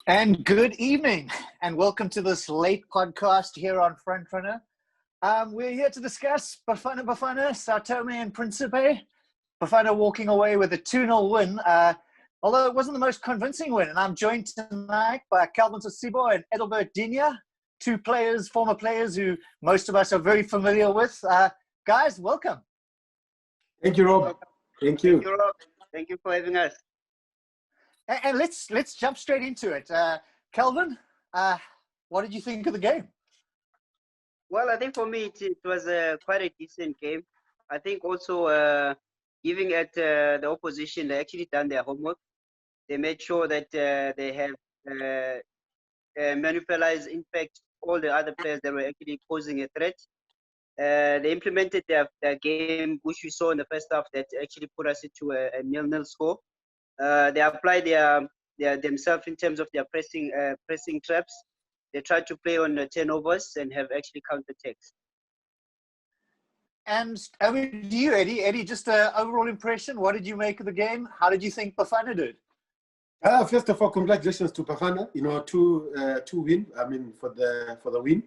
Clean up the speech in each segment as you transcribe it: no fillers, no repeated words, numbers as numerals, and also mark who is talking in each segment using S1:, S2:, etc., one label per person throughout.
S1: And good evening, and welcome to this late podcast here on Frontrunner. We're here to discuss Bafana, Sao Tome and Principe. Bafana walking away with a 2-0 win, although it wasn't the most convincing win. And I'm joined tonight by Calvin Sosibo and Edelbert Dinya, two players, former players who most of us are very familiar with. Guys, welcome.
S2: Thank you, Rob. Thank you.
S3: Thank you, Rob. Thank you for having us.
S1: And let's jump straight into it. Calvin, what did you think of the game?
S3: Well, I think for me it was quite a decent game. I think also giving at the opposition, they actually done their homework. They made sure that they have neutralized, in fact, all the other players that were actually posing a threat. They implemented their game, which we saw in the first half, that actually put us into a 0-0 score. They applied themselves in terms of their pressing traps. They tried to play on turnovers and have actually counter-attacks.
S1: And over to you, Eddie. Eddie, just an overall impression. What did you make of the game? How did you think Bafana did?
S2: First of all, congratulations to Bafana. You know, two win. I mean, for the win.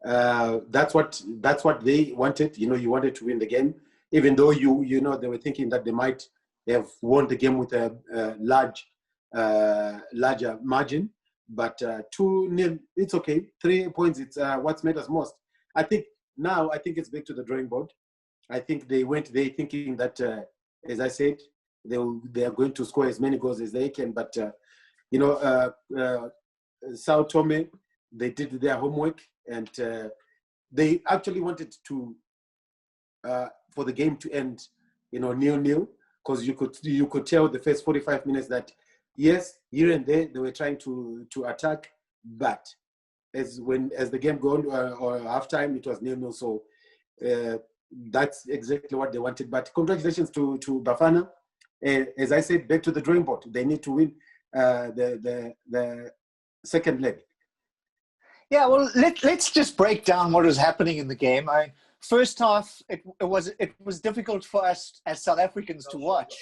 S2: That's what they wanted. You know, you wanted to win the game, even though you know they were thinking that they might have won the game with a larger margin. But 2-0, it's okay. 3 points, it's what matters most. I think it's back to the drawing board. I think they went there thinking that, as I said, they are going to score as many goals as they can. But, Sao Tome, they did their homework, and they actually wanted to, for the game to end, 0-0, because you could tell the first 45 minutes that, yes, here and there they were trying to attack, but as the game gone or halftime, it was 0-0. So that's exactly what they wanted. But congratulations to Bafana. As I said, back to the drawing board. They need to win the second leg.
S1: Yeah, well, let's just break down what was happening in the game. First half, it was difficult for us as South Africans to watch.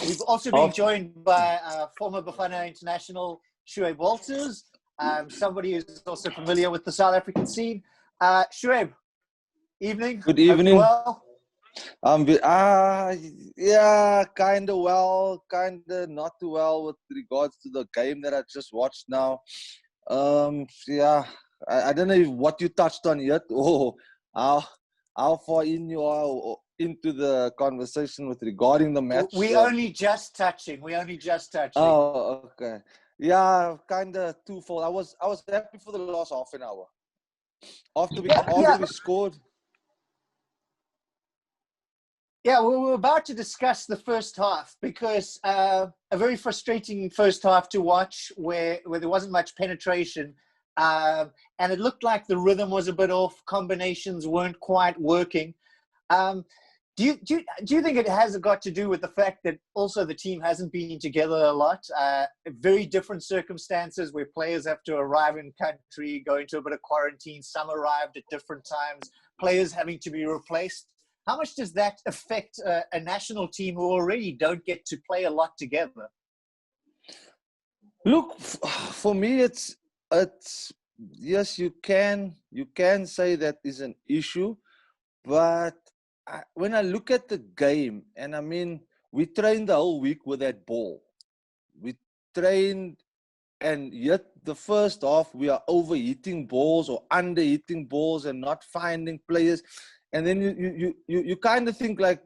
S1: We've also been joined by former Bafana international Shuaib Walters, somebody who's also familiar with the South African scene. Shuaib, evening.
S4: Good evening.
S1: Well?
S4: Yeah, kind of well, kind of not too well with regards to the game that I just watched now. Yeah, I don't know what you touched on yet. Oh, how far in you are into the conversation with regarding the match?
S1: We only just touching.
S4: Oh, okay. Yeah, kind of twofold. I was happy for the last half an hour. After we scored.
S1: Yeah, well, we're about to discuss the first half because a very frustrating first half to watch where there wasn't much penetration. And it looked like the rhythm was a bit off. Combinations weren't quite working. Do you think it has got to do with the fact that also the team hasn't been together a lot? Very different circumstances where players have to arrive in country, go into a bit of quarantine. Some arrived at different times. Players having to be replaced. How much does that affect a national team who already don't get to play a lot together?
S4: Look, for me, it's yes, you can say that is an issue, but when I look at the game, and I mean, we trained the whole week with that ball. We trained, and yet the first half we are overheating balls or underheating balls and not finding players. And then you kind of think like,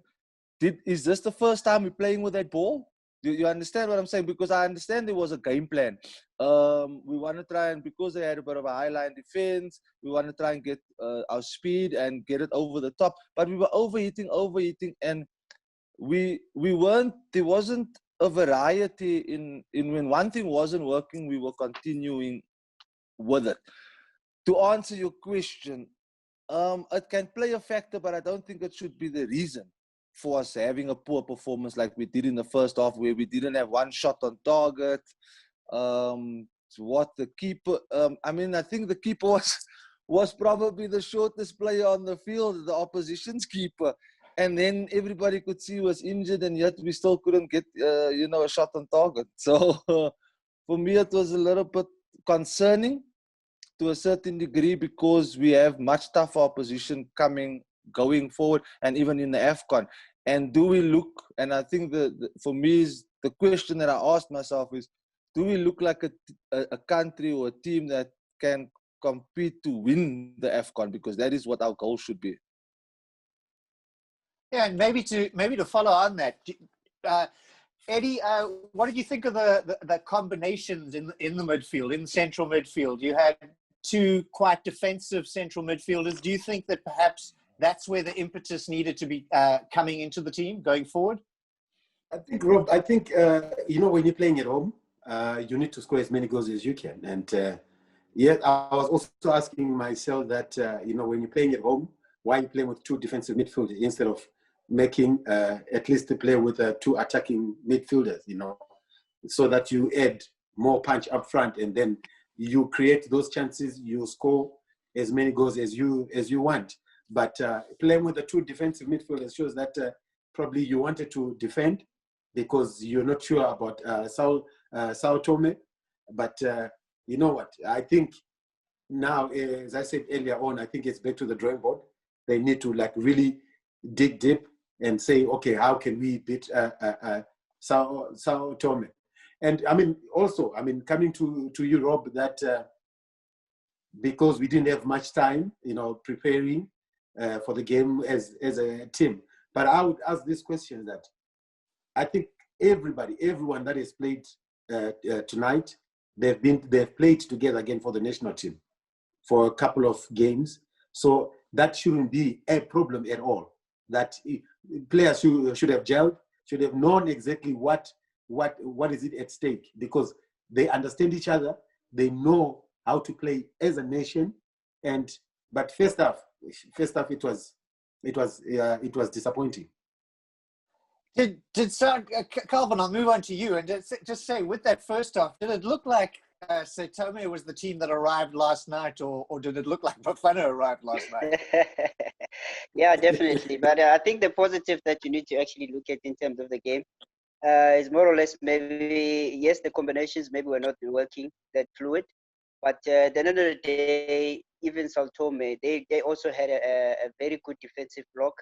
S4: is this the first time we're playing with that ball? You understand what I'm saying? Because I understand there was a game plan. We want to try, and because they had a bit of a high line defense, we want to try and get our speed and get it over the top. But we were overheating, and we weren't. There wasn't a variety in when one thing wasn't working, we were continuing with it. To answer your question, it can play a factor, but I don't think it should be the reason for us having a poor performance like we did in the first half, where we didn't have one shot on target. What the keeper, I mean, I think the keeper was probably the shortest player on the field, the opposition's keeper. And then everybody could see he was injured, and yet we still couldn't get, a shot on target. So for me, it was a little bit concerning to a certain degree because we have much tougher opposition going forward, and even in the AFCON. And do we look, and I think for me, is the question that I asked myself is, do we look like a country or a team that can compete to win the AFCON? Because that is what our goal should be.
S1: Yeah, and maybe to follow on that, Eddie, what did you think of the combinations in the midfield, in the central midfield? You had two quite defensive central midfielders. Do you think that perhaps that's where the impetus needed to be coming into the team going forward?
S2: I think, Rob, when you're playing at home, you need to score as many goals as you can. And yet I was also asking myself that, when you're playing at home, why are you playing with two defensive midfielders instead of making at least to play with two attacking midfielders, so that you add more punch up front and then you create those chances, you score as many goals as you want. But playing with the two defensive midfielders shows that probably you wanted to defend because you're not sure about Sao Tome. But you know what? I think now, as I said earlier on, I think it's back to the drawing board. They need to really dig deep and say, okay, how can we beat Sao Tome? And coming to you, Rob, that because we didn't have much time, preparing for the game as a team. But I would ask this question that I think everyone that has played tonight, they've played together again for the national team for a couple of games. So that shouldn't be a problem at all. That players should have gelled, should have known exactly what is it at stake, because they understand each other, they know how to play as a nation. But first half it was disappointing.
S1: Calvin, I'll move on to you and just say, with that first half, did it look like Tome was the team that arrived last night, or did it look like Bafana arrived last night?
S3: Yeah, definitely. But I think the positive that you need to actually look at in terms of the game is more or less maybe, yes, the combinations maybe were not working that fluid, but at the end of the day, even Sao Tome, they also had a very good defensive block,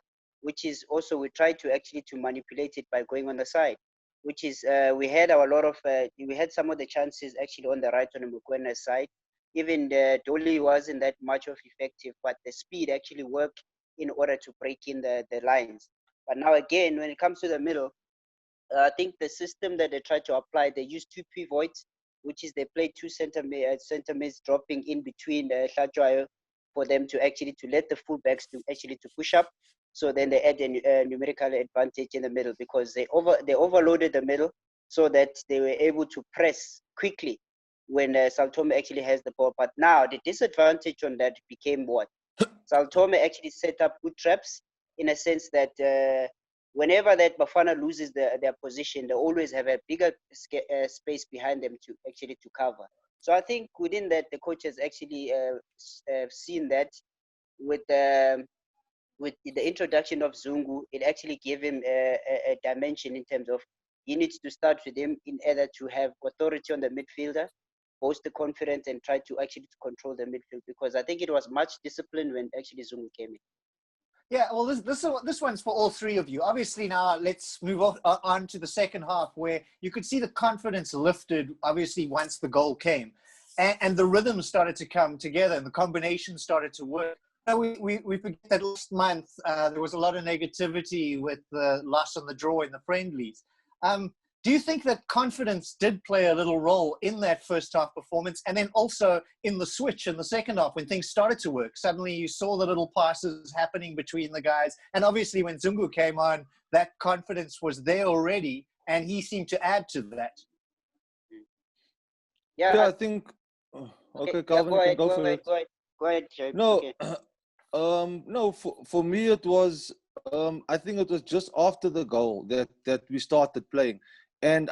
S3: which is also, we tried to manipulate it by going on the side, which is we had some of the chances actually on the right on the Mokoena side. Even the Dolly wasn't that much of effective, but the speed actually worked in order to break in the lines. But now again, when it comes to the middle, I think the system that they try to apply, they use two pivots, which is they play two center mids dropping in between the Hlajwayo for them to let the fullbacks to push up. So then they add a numerical advantage in the middle, because they overloaded the middle so that they were able to press quickly when Sao Tome actually has the ball. But now the disadvantage on that became what? Sao Tome actually set up good traps, in a sense that whenever that Bafana loses their position, they always have a bigger space behind them to cover. So I think within that, the coach has actually seen that with the introduction of Zungu, it actually gave him a dimension in terms of he needs to start with him in order to have authority on the midfielder, boost the confidence, and try to control the midfield, because I think it was much disciplined when actually Zungu came in.
S1: Yeah, well, this one's for all three of you. Obviously, now let's move on to the second half, where you could see the confidence lifted, obviously, once the goal came. And the rhythm started to come together, and the combination started to work. We forget that last month there was a lot of negativity with the loss on the draw in the friendlies. Do you think that confidence did play a little role in that first half performance, and then also in the switch in the second half when things started to work? Suddenly you saw the little passes happening between the guys, and obviously when Zungu came on, that confidence was there already, and he seemed to add to that.
S4: Yeah, I think. Okay, Calvin, you can go for it.
S3: Go ahead, Jay.
S4: No,
S3: okay.
S4: No. For me, it was. I think it was just after the goal that we started playing, and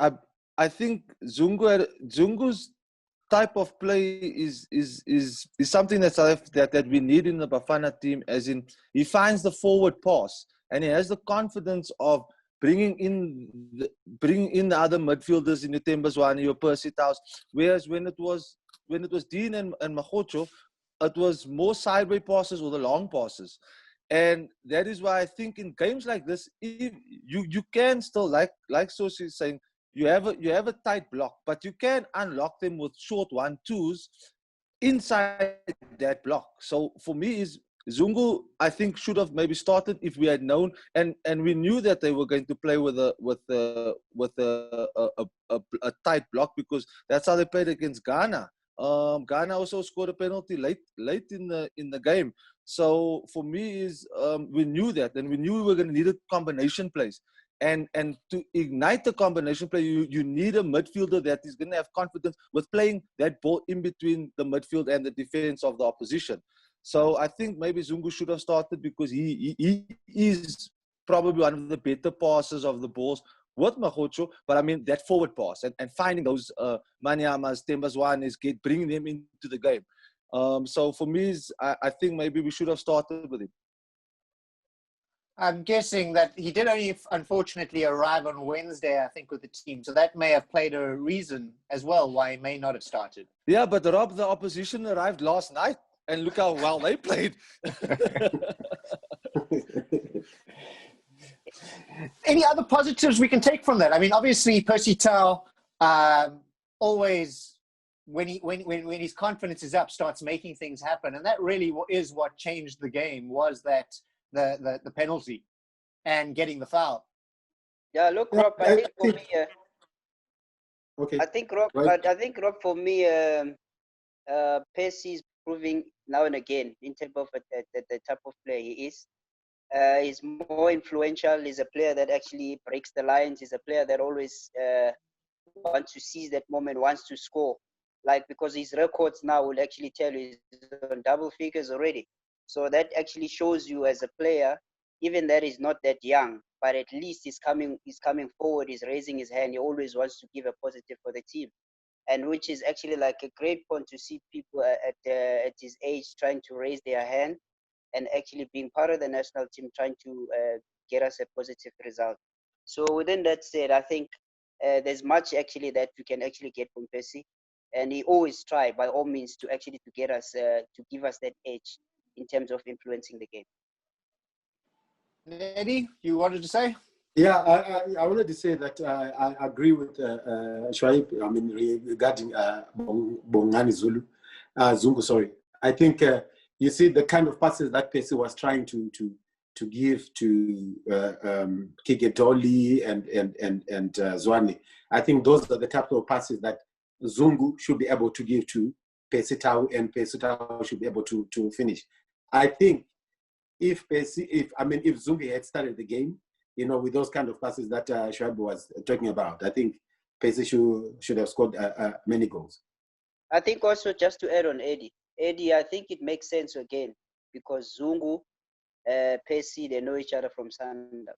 S4: I think Zungu's type of play is something that we need in the Bafana team. As in, he finds the forward pass and he has the confidence of bringing in the other midfielders in the Tembazwani or Percy Tau. Whereas when it was Dean and Mahocho, it was more sideways passes or the long passes. And that is why I think in games like this, if you can still, like Sosi is saying, you have a tight block, but you can unlock them with short 1-2s inside that block. So for me, is Zungu, I think, should have maybe started if we had known, and we knew that they were going to play with a tight block, because that's how they played against Ghana. Ghana also scored a penalty late in the game. So for me, is we knew that, and we knew we were going to need a combination plays. And to ignite the combination play, you need a midfielder that is going to have confidence with playing that ball in between the midfield and the defense of the opposition. So I think maybe Zungu should have started, because he is probably one of the better passers of the balls with Mahocho. But I mean, that forward pass and finding those Manyamas, Tembazwanis, bringing them into the game. So for me, I think maybe we should have started with him.
S1: I'm guessing that he did only, unfortunately, arrive on Wednesday, I think, with the team. So that may have played a reason as well why he may not have started.
S4: Yeah, but Rob, the opposition arrived last night, and look how well they played.
S1: Any other positives we can take from that? I mean, obviously, Percy Tau always, when his confidence is up, starts making things happen. And that really is what changed the game, was that the penalty and getting the foul.
S3: Yeah, look, Rob, I think for me,
S2: okay.
S3: I think Rob,
S2: Right.
S3: but I think Rob, for me, Percy is proving now and again in terms of the type of player he is. He's more influential. He's a player that actually breaks the lines. He's a player that always wants to seize that moment, wants to score. Like, because his records now will actually tell you he's on double figures already. So that actually shows you as a player, even that he's not that young, but at least he's coming forward, he's raising his hand, he always wants to give a positive for the team. And which is actually like a great point to see people at his age trying to raise their hand and actually being part of the national team, trying to get us a positive result. So within that said, I think there's much actually that we can actually get from Percy, and he always try by all means to actually to get us to give us that edge in terms of influencing the game.
S1: Eddie, you wanted to say?
S2: Yeah, I wanted to say that I agree with Shoaib. I mean, regarding Bongani Zungu. Sorry, I think you see the kind of passes that Percy was trying to give to Kiketoli and Zwane. I think those are the type of passes that Zungu should be able to give to Percy Tau, and Percy Tau should be able to finish. I think if Zungu had started the game, you know, with those kind of passes that Shoaib was talking about, I think Percy should have scored many goals.
S3: I think also, just to add on Eddie, I think it makes sense again, because Zungu, Percy, they know each other from Sunday.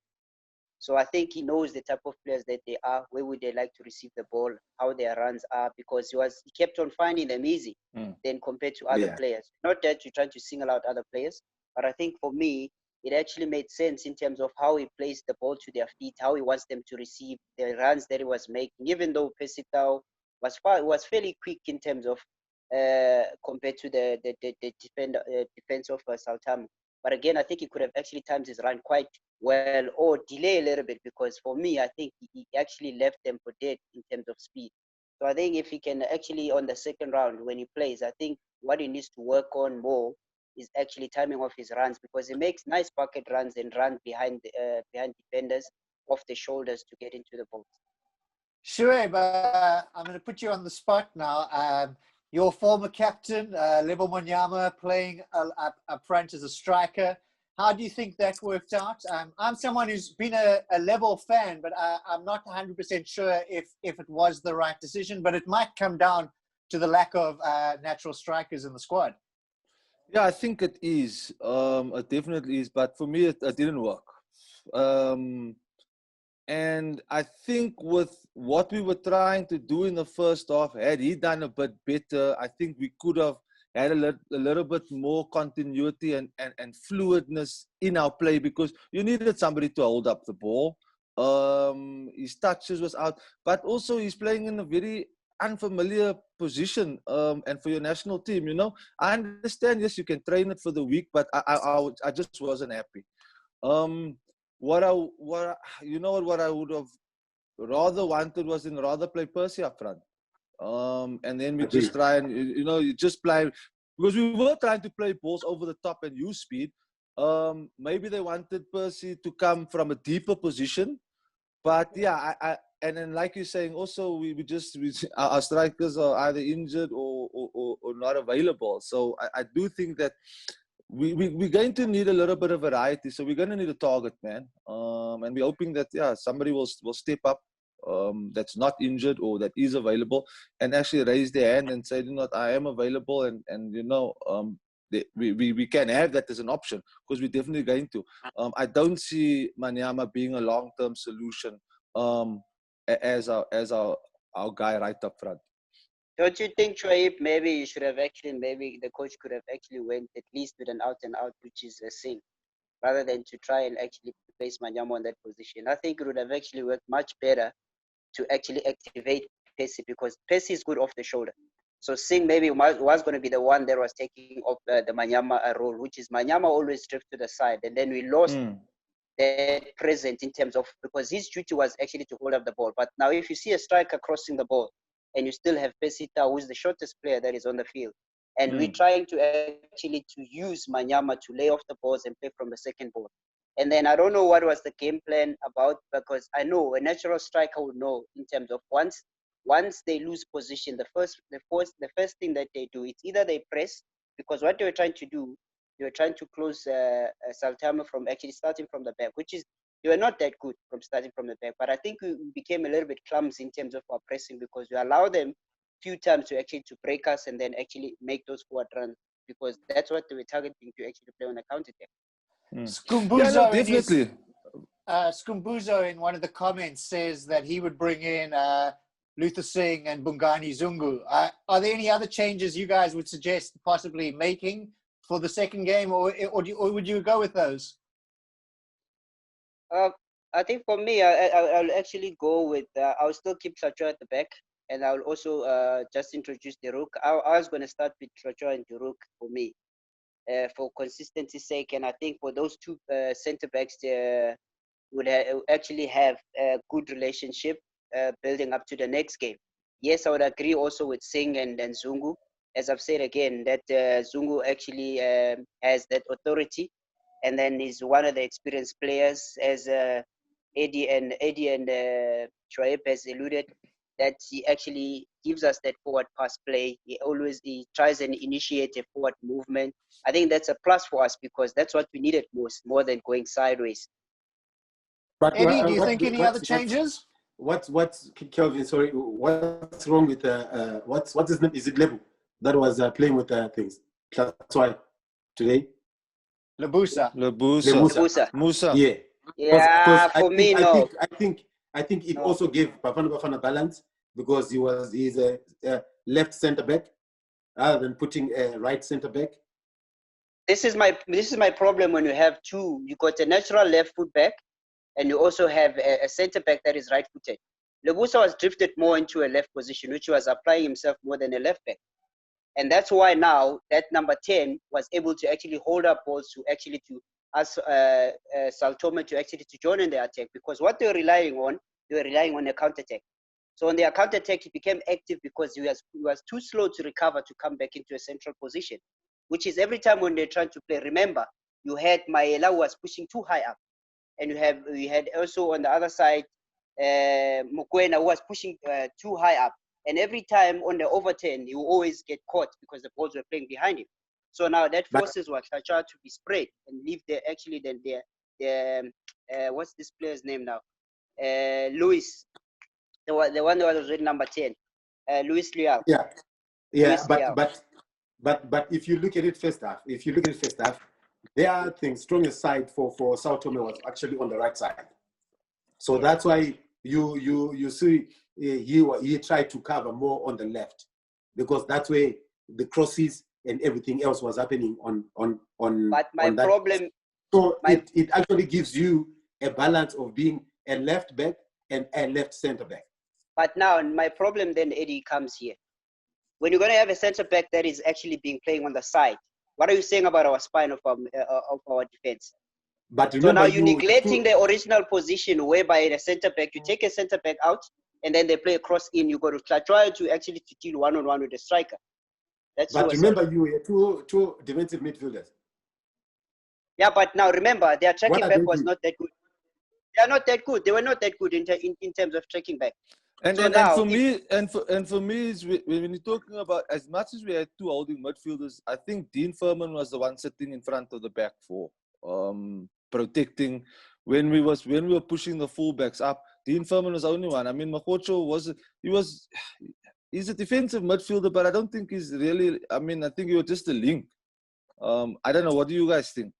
S3: So I think he knows the type of players that they are, where would they like to receive the ball, how their runs are, because he kept on finding them easy then compared to other players. Not that you're trying to single out other players, but I think for me, it actually made sense in terms of how he placed the ball to their feet, how he wants them to receive the runs that he was making, even though Percy Tau was fairly quick in terms of compared to the defense of Saltamo. But again, I think he could have actually timed his run quite well, or delay a little bit, because for me, I think he actually left them for dead in terms of speed. So I think if he can actually, on the second round when he plays, I think what he needs to work on more is actually timing off his runs, because he makes nice pocket runs and runs behind defenders off the shoulders to get into the box.
S1: Shoaib, I'm going to put you on the spot now. Your former captain, Lebo Manyama, playing up front as a striker. How do you think that worked out? I'm someone who's been a Lebo fan, but I'm not 100% sure if it was the right decision, but it might come down to the lack of natural strikers in the squad.
S4: Yeah, I think it is. It definitely is. But for me, it didn't work. And I think with what we were trying to do in the first half, had he done a bit better, I think we could have had a little bit more continuity and fluidness in our play, because you needed somebody to hold up the ball. His touches was out, but also he's playing in a very unfamiliar position. And for your national team, I understand. Yes, you can train it for the week, but I just wasn't happy. What I would have rather wanted was rather play Percy up front. And then we just try and, you just play, because we were trying to play balls over the top and use speed. Maybe they wanted Percy to come from a deeper position, but yeah, and then like you're saying, also our strikers are either injured or not available. So I do think that we're going to need a little bit of variety. So we're going to need a target man, and we're hoping that somebody will step up. That's not injured or that is available, and actually raise their hand and say, I am available, and we can have that as an option, because we're definitely going to. I don't see Manyama being a long-term solution as our guy right up front.
S3: Don't you think, Shoaib, maybe you should have maybe the coach could have actually went at least with an out and out, which is a Singh, rather than to try and actually place Manyama on that position? I think it would have actually worked much better to actually activate Percy, because Percy is good off the shoulder. So Singh maybe was going to be the one that was taking up the Manyama role, which is Manyama always drift to the side, and then we lost that present in terms of, because his duty was actually to hold up the ball. But now if you see a striker crossing the ball, and you still have Percy Tau, who is the shortest player that is on the field, and we're trying to actually to use Manyama to lay off the balls and play from the second ball. And then I don't know what was the game plan about, because I know a natural striker would know in terms of once they lose position, the first thing that they do, it's either they press, because what they were trying to do, they were trying to close Tome from actually starting from the back, which is, they were not that good from starting from the back. But I think we became a little bit clumsy in terms of our pressing, because we allowed them few times to actually to break us and then actually make those forward runs, because that's what they were targeting, to actually play on the counter attack.
S1: Scumbuzo,
S4: definitely.
S1: Scumbuzo in one of the comments says that he would bring in Luther Singh and Bongani Zungu. Are there any other changes you guys would suggest possibly making for the second game, or would you go with those?
S3: I think for me, I'll actually go with, I'll still keep Tlacho at the back, and I'll also just introduce Deruk. I was going to start with Tlacho and Deruk for me, for consistency's sake, and I think for those two centre backs, would actually have a good relationship building up to the next game. Yes, I would agree also with Singh and Zungu. As I've said again, that Zungu actually has that authority, and then is one of the experienced players, as Eddie and Shoaib has alluded, that he actually gives us that forward pass play. He tries and initiate a forward movement. I think that's a plus for us, because that's what we needed more than going sideways.
S2: But
S1: Eddie, do you think any other changes?
S2: What's Kelvin? Sorry, what's wrong with what's his name? Is it Lebu that was playing with things? That's why today.
S1: Lebusa.
S4: Musa.
S2: Yeah.
S3: Yeah, for me, no.
S2: I think it also gave Bafana balance, because he's a left centre back rather than putting a right centre back.
S3: This is my problem when you have two. You got a natural left foot back, and you also have a centre back that is right footed. Lebusa was drifted more into a left position, which was applying himself more than a left back. And that's why now that number 10 was able to actually hold up balls to actually to ask Tome to actually to join in the attack, because what they were relying on a counter attack. So on their counter attack, he became active because he was too slow to recover to come back into a central position, which is every time when they're trying to play. Remember, you had Maela who was pushing too high up, and we had also on the other side Mokoena who was pushing too high up. And every time on the overturn, you always get caught because the balls were playing behind him. So now that forces Tlacho to be sprayed and leave what's this player's name now? Luis, the one that was with number 10, Luis Leal.
S2: Yeah,
S3: Luis
S2: but if you look at it first half, their strongest side for Sao Tome was actually on the right side. So that's why you see he tried to cover more on the left, because that's where the crosses and everything else was happening on. But
S3: my problem.
S2: So it actually gives you a balance of being a left back, and a left centre back.
S3: But now my problem then, Eddie, comes here. When you're going to have a centre back that is actually being playing on the side, what are you saying about our spine of our defense?
S2: But
S3: So
S2: remember,
S3: now you're neglecting the original position whereby in a centre back, you take a centre back out and then they play a cross in. You got to try to actually deal one-on-one with the striker. That's
S2: but
S3: suicide.
S2: remember, you were two defensive midfielders.
S3: Yeah, but now remember, their tracking
S2: are
S3: back
S2: they
S3: was
S2: doing?
S3: not that good. They are not that good. They were not that good in terms of tracking back.
S4: And,
S3: So
S4: and,
S3: now,
S4: for me, is when you're talking about, as much as we had two holding midfielders, I think Dean Furman was the one sitting in front of the back four, protecting when we were pushing the fullbacks up. Dean Furman was the only one. I mean, Makocho he's a defensive midfielder, but I don't think he's really. I mean, I think he was just a link. I don't know. What do you guys think?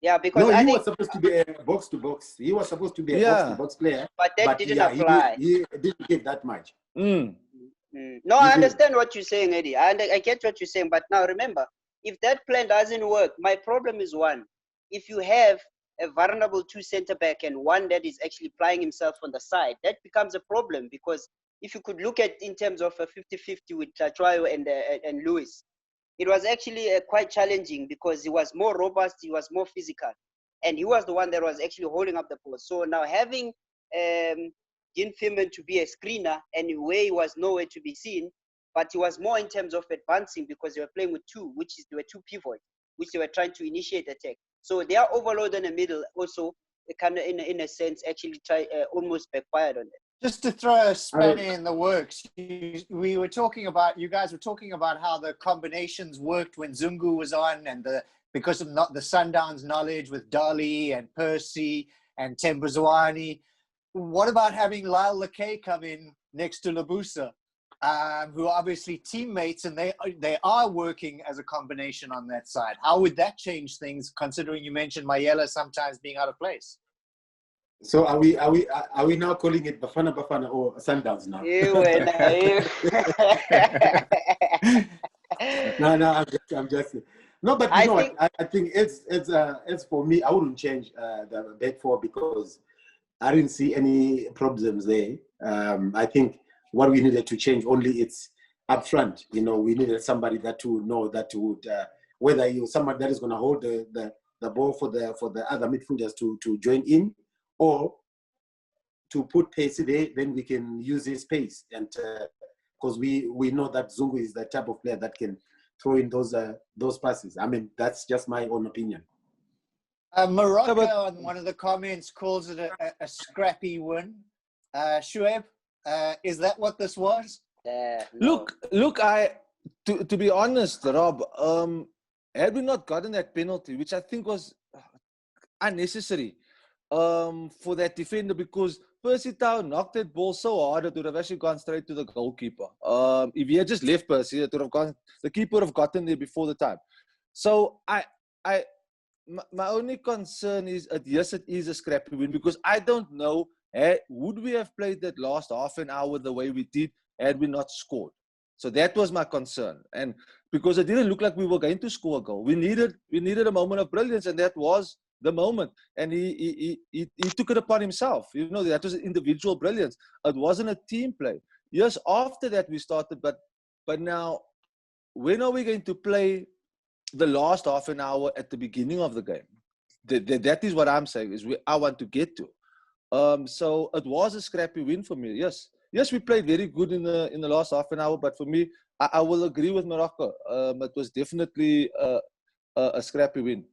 S3: yeah, because
S2: he was supposed to be a box to box. He was supposed to be a box to box player,
S3: but that didn't apply.
S2: He didn't give that much.
S3: No, I understand what you're saying, Eddie. I get what you're saying, but now remember, if that plan doesn't work, my problem is one. If you have a vulnerable two centre back and one that is actually plying himself on the side, that becomes a problem, because if you could look at in terms of a 50-50 with Tlatroyo and Lewis, it was actually quite challenging because he was more robust, he was more physical, and he was the one that was actually holding up the ball. So now having Dean Furman to be a screener, and where he was nowhere to be seen, but he was more in terms of advancing because they were playing with two, they were two pivots, which they were trying to initiate attack. So their overload in the middle also kind of in a sense actually almost backfired on them.
S1: Just to throw a spanner in the works, you guys were talking about how the combinations worked when Zungu was on, and because of not the Sundowns knowledge with Dali and Percy and Tembuzwani. What about having Lyle Lekay come in next to Labusa, who are obviously teammates, and they are working as a combination on that side? How would that change things, considering you mentioned Mayela sometimes being out of place?
S2: So are we now calling it Bafana or Sundowns now? No, I'm just. No, but you know what? I think it's for me. I wouldn't change the back four because I didn't see any problems there. I think what we needed to change only it's up front. You know, we needed somebody that would know that would whether you somebody that is going to hold the ball for the other midfielders to join in, or to put Percy there, then we can use his pace. And because we know that Zungu is the type of player that can throw in those passes. I mean, that's just my own opinion.
S1: Morocco, on one of the comments, calls it a scrappy win. Shuaib, is that what this was?
S4: No. Look, to be honest, Rob, had we not gotten that penalty, which I think was unnecessary, for that defender, because Percy Tau knocked that ball so hard it would have actually gone straight to the goalkeeper. If he had just left Percy, it would have gone. The keeper would have gotten there before the time. So my only concern is yes, it is a scrappy win, because I don't know would we have played that last half an hour the way we did had we not scored. So that was my concern, and because it didn't look like we were going to score a goal, we needed a moment of brilliance, and that was the moment, and he took it upon himself. You know, that was individual brilliance. It wasn't a team play. Yes, after that we started, but now, when are we going to play the last half an hour at the beginning of the game? That is what I'm saying. I want to get to. So it was a scrappy win for me. Yes, we played very good in the last half an hour, but for me, I will agree with Morocco. It was definitely a scrappy win.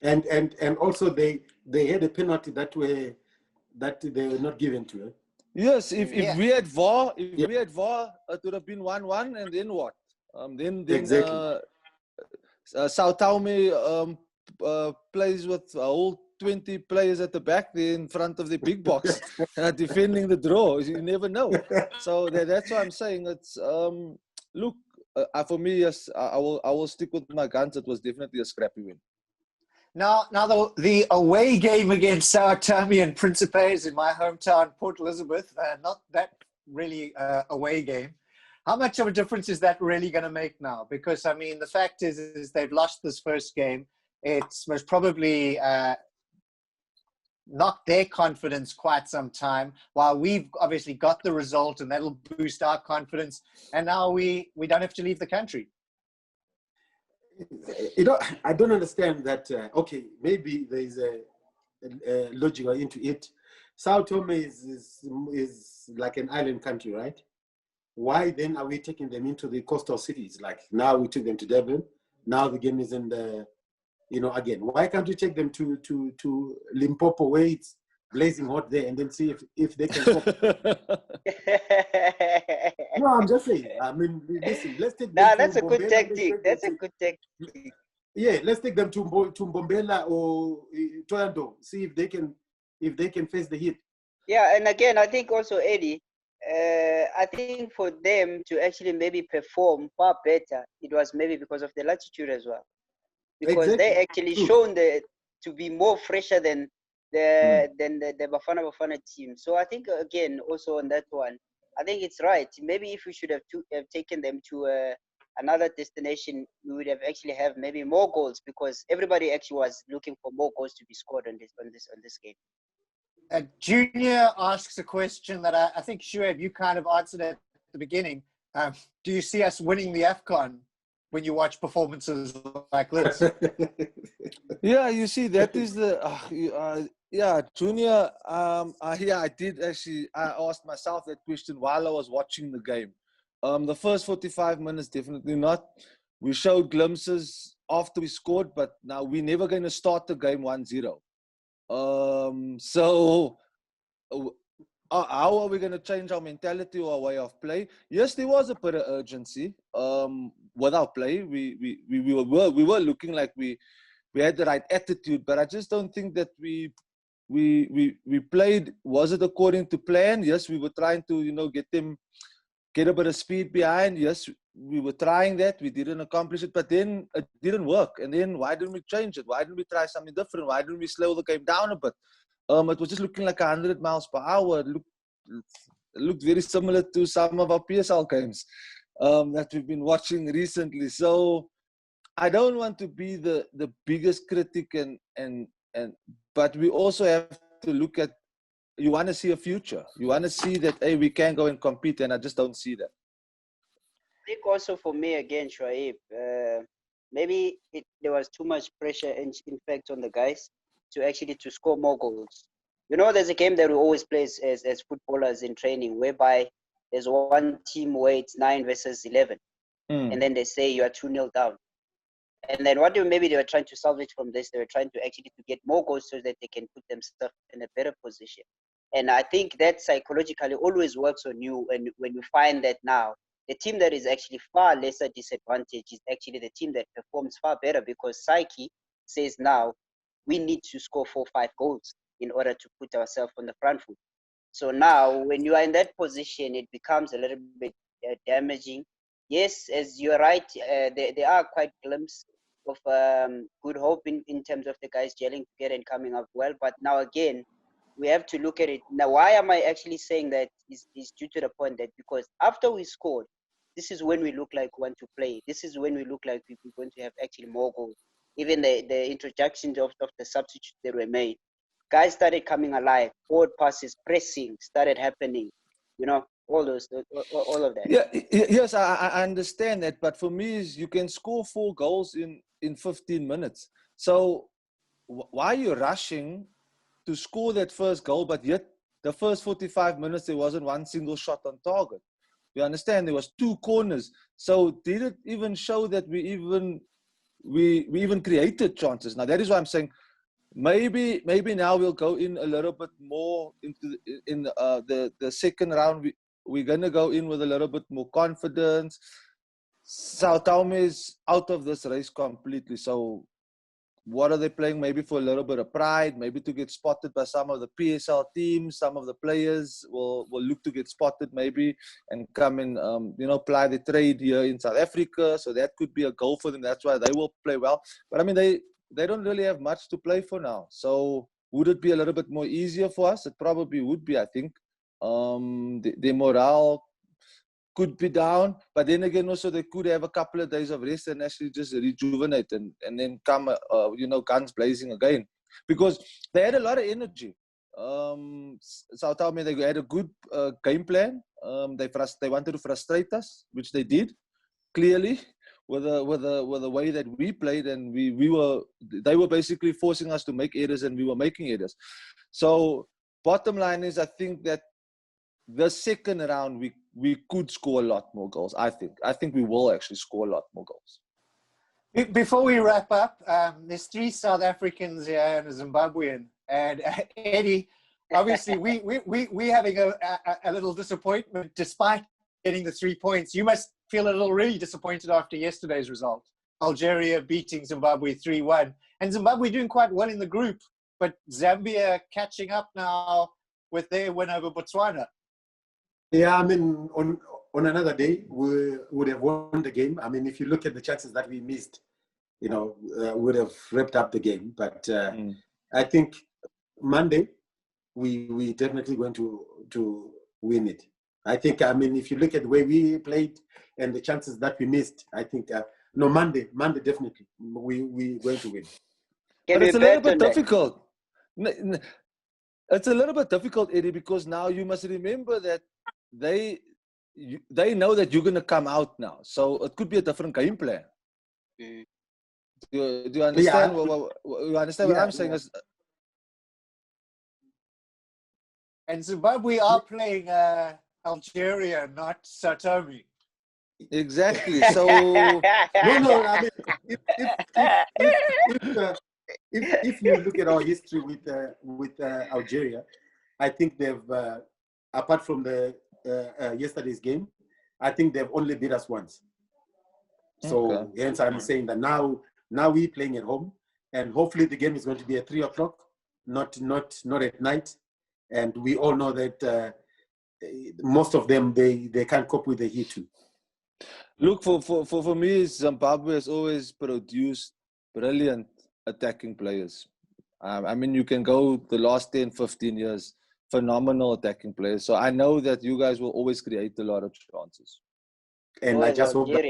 S2: And also they had a penalty that they were not given to it.
S4: Yes, if we had VAR, it would have been 1-1, and then what? Then
S2: exactly.
S4: Sao Tome plays with a whole 20 players at the back there in front of the big box, defending the draw. You never know. So that's what I'm saying. It's look, for me, yes, I will stick with my guns. It was definitely a scrappy win.
S1: Now the away game against Sao Tome and Principe is in my hometown, Port Elizabeth. Not that really away game. How much of a difference is that really going to make now? Because, I mean, the fact is they've lost this first game. It's most probably knocked their confidence quite some time, while we've obviously got the result, and that'll boost our confidence. And now we don't have to leave the country.
S2: You know, I don't understand that. Okay, maybe there is a logic into it. Sao Tome is like an island country, right? Why then are we taking them into the coastal cities? Like now we took them to Devon. Now the game is in the, you know, again. Why can't we take them to Limpopo, where it's blazing hot there, and then see if they can cope? No, I'm just saying. I mean, listen, let's take them
S3: Nah,
S2: to
S3: that's a good
S2: Mbombela,
S3: tactic. That's a good tactic.
S2: Yeah, let's take them to Mbombela or Toyando. See if they can face the heat.
S3: Yeah, and again, I think also, Eddie, I think for them to actually maybe perform far better, it was maybe because of the latitude as well. Because
S2: Exactly.
S3: they actually shown to be more fresher than the Bafana team. So I think, again, also on that one, I think it's right. Maybe if we should have taken them to another destination, we would have actually have maybe more goals, because everybody actually was looking for more goals to be scored on this game.
S1: Junior asks a question that I think, Shuaib, you kind of answered at the beginning. Do you see us winning the AFCON when you watch performances like this?
S4: Yeah, you see, that is the yeah, Junior. Yeah, I did actually. I asked myself that question while I was watching the game. The first 45 minutes, definitely not. We showed glimpses after we scored, but now we're never going to start the game 1-0. So how are we going to change our mentality or our way of play? Yes, there was a bit of urgency. With our play, we were looking like we had the right attitude, but I just don't think that we played. Was it according to plan? Yes, we were trying to, you know, get a bit of speed behind. Yes, we were trying that. We didn't accomplish it, but then it didn't work. And then why didn't we change it? Why didn't we try something different? Why didn't we slow the game down a bit? It was just looking like 100 miles per hour. It looked very similar to some of our PSL games that we've been watching recently. So I don't want to be the biggest critic, but we also have to look at, you want to see a future. You want to see that, hey, we can go and compete, and I just don't see that.
S3: I think also for me, again, Shoaib, maybe there was too much pressure, in fact, on the guys to score more goals. You know, there's a game that we always play as footballers in training, whereby there's one team where it's 9 versus 11, and then they say you are 2-0 down. And then maybe they were trying to salvage from this, they were trying to actually to get more goals so that they can put themselves in a better position. And I think that psychologically always works on you, and when you find that now, the team that is actually far lesser disadvantaged is actually the team that performs far better, because psyche says now we need to score 4-5 goals in order to put ourselves on the front foot. So now when you are in that position, it becomes a little bit damaging. Yes, as you're right, there are quite glimpses of good hope in terms of the guys gelling together and coming up well. But now again, we have to look at it. Now, why am I actually saying that is due to the point that because after we scored, this is when we look like we want to play. This is when we look like we're going to have actually more goals. Even the introductions of the substitutes that were made. Guys started coming alive. Forward passes, pressing started happening. You know, all of that.
S4: Yeah, yes, I understand that. But for me, you can score 4 goals in 15 minutes. So why are you rushing to score that first goal, but yet the first 45 minutes there wasn't one single shot on target? You understand? There was 2 corners. So did it even show that we even created chances? Now that is why I'm saying maybe now we'll go in a little bit more into the second round. We're gonna go in with a little bit more confidence. Sao Tome is out of this race completely. So what are they playing? Maybe for a little bit of pride, maybe to get spotted by some of the PSL teams. Some of the players will look to get spotted maybe and come and ply the trade here in South Africa. So that could be a goal for them. That's why they will play well. But I mean, they don't really have much to play for now. So would it be a little bit more easier for us? It probably would be, I think. The morale could be down, but then again also they could have a couple of days of rest and actually just rejuvenate and then come guns blazing again. because they had a lot of energy. So tell me, they had a good game plan. They wanted to frustrate us, which they did clearly with the way that we played, and they were basically forcing us to make errors, and we were making errors. So bottom line is, I think that the second round we could score a lot more goals. I think we will actually score a lot more goals.
S1: Before we wrap up, there's 3 South Africans here and a Zimbabwean. And Eddie, obviously, we having a little disappointment despite getting the 3 points. You must feel a little really disappointed after yesterday's result. Algeria beating Zimbabwe 3-1. And Zimbabwe doing quite well in the group, but Zambia catching up now with their win over Botswana.
S2: Yeah, I mean, on another day, we would have won the game. I mean, if you look at the chances that we missed, we would have wrapped up the game. But I think Monday, we definitely going to win it. I think, I mean, if you look at the way we played and the chances that we missed, I think, Monday definitely, we're going to win.
S4: But it's a little bit difficult. It's a little bit difficult, Eddie, because now you must remember that they know that you're going to come out now. So it could be a different game plan. Do you understand? You understand what I'm saying?
S1: And Zimbabwe are playing Algeria, not Tome.
S4: Exactly. So
S2: no. I mean, if you look at our history with Algeria, I think they've apart from the yesterday's game, I think they've only beat us once. So hence I'm saying that now we're playing at home, and hopefully the game is going to be at 3:00, not at night. And we all know that most of them they can't cope with the heat too.
S4: Look, for me, Zimbabwe has always produced brilliant attacking players. I mean, you can go the last 10, 15 years, phenomenal attacking players. So I know that you guys will always create a lot of chances.
S2: And I just hope that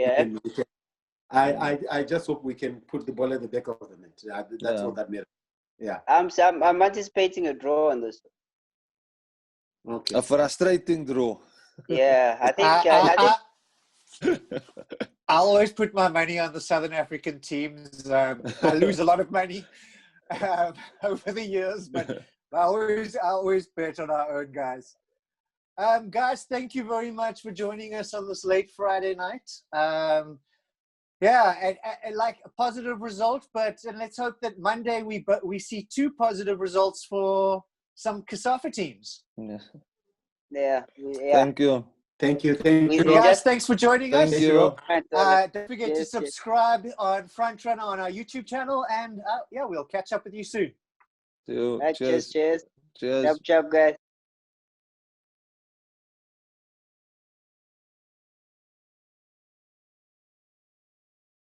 S2: I just hope we can put the ball at the back of the net. That's all that matters. Yeah.
S3: I'm anticipating a draw on this.
S2: Okay.
S4: A frustrating draw.
S3: Yeah, I think.
S1: I always put my money on the Southern African teams. I lose a lot of money over the years, but I always bet on our own guys. Guys, thank you very much for joining us on this late Friday night. And like a positive result, but let's hope that Monday we see 2 positive results for some COSAFA teams.
S3: Yeah.
S2: Thank you.
S1: Guys, thanks for joining us.
S4: Thank you.
S1: Don't forget to subscribe on Frontrunner on our YouTube channel, and we'll catch up with you soon.
S4: Cheers.
S3: Cheers. Chop, guys.